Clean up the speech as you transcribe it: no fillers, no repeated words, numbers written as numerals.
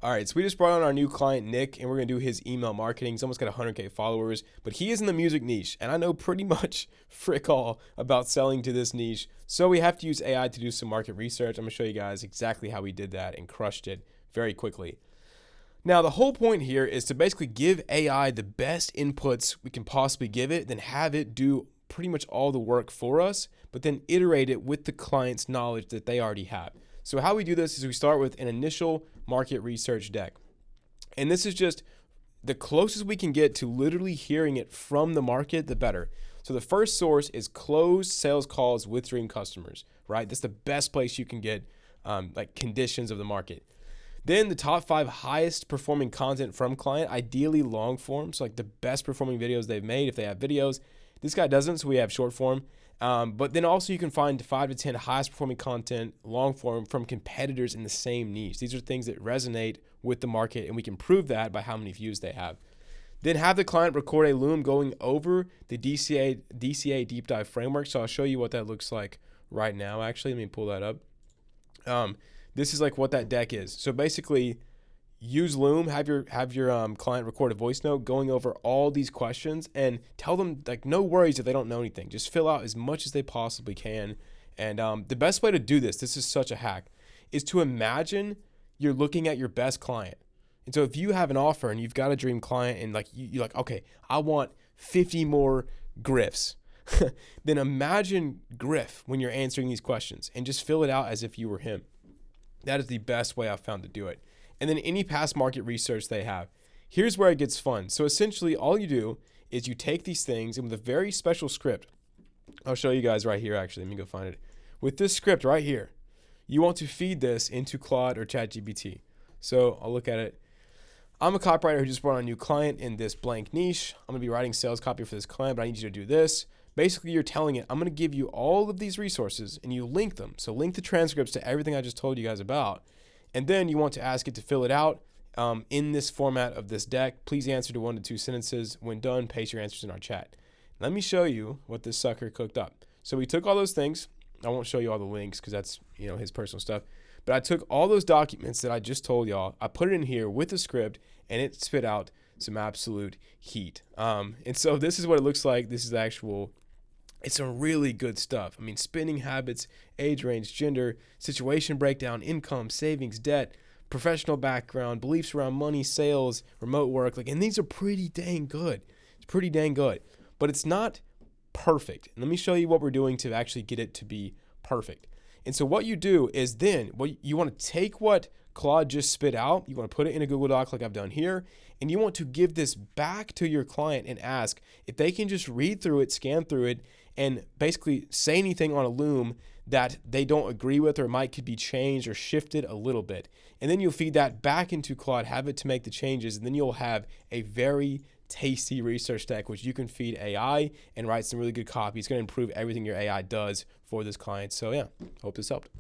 All right, so we just brought on our new client, Nick, and we're going to do his email marketing. He's almost got 100K followers, but he is in the music niche, and I know pretty much frick all about selling to this niche. So we have to use AI to do some market research. I'm going to show you guys exactly how we did that and crushed it very quickly. Now, the whole point here is to basically give AI the best inputs we can possibly give it, then have it do pretty much all the work for us, but then iterate it with the client's knowledge that they already have. So how we do this is we start with an initial market research deck. And this is just the closest we can get to literally hearing it from the market, the better. So the first source is closed sales calls with dream customers, right? That's the best place you can get like conditions of the market. Then the top 5 highest performing content from client, ideally long form. So like the best performing videos they've made if they have videos. This guy doesn't, so we have short form. But then also you can find 5 to 10 highest performing content, long form, from competitors in the same niche. These are things that resonate with the market, and we can prove that by how many views they have. Then have the client record a Loom going over the DCA deep dive framework. So I'll show you what that looks like right now. Actually, let me pull that up. This is like what that deck is. So basically, use Loom, have your client record a voice note going over all these questions and tell them like no worries if they don't know anything. Just fill out as much as they possibly can. And the best way to do this is such a hack, is to imagine you're looking at your best client. And so if you have an offer and you've got a dream client and like you're like, okay, I want 50 more Griffs, then imagine Griff when you're answering these questions and just fill it out as if you were him. That is the best way I've found to do it. And then any past market research they have. Here's where it gets fun. So essentially all you do is you take these things and with a very special script, I'll show you guys right here actually, let me go find it. With this script right here, you want to feed this into Claude or ChatGPT. So I'll look at it. I'm a copywriter who just brought on a new client in this blank niche. I'm gonna be writing sales copy for this client, but I need you to do this. Basically, you're telling it, I'm gonna give you all of these resources and you link them. So link the transcripts to everything I just told you guys about. And then you want to ask it to fill it out in this format of this deck. Please answer to 1 to 2 sentences. When done, paste your answers in our chat. Let me show you what this sucker cooked up. So we took all those things. I won't show you all the links because that's his personal stuff. But I took all those documents that I just told y'all. I put it in here with the script, and it spit out some absolute heat. And so this is what it looks like. This is actual. It's some really good stuff. I mean, spending habits, age range, gender, situation breakdown, income, savings, debt, professional background, beliefs around money, sales, remote work. And these are pretty dang good. It's pretty dang good. But it's not perfect. And let me show you what we're doing to actually get it to be perfect. And so what you do is then you want to take what Claude just spit out, you want to put it in a Google Doc like I've done here, and you want to give this back to your client and ask if they can just read through it, scan through it, and basically say anything on a Loom that they don't agree with or could be changed or shifted a little bit. And then you'll feed that back into Claude, have it to make the changes, and then you'll have a very tasty research deck which you can feed AI and write some really good copy. It's going to improve everything your AI does for this client. So yeah, hope this helped.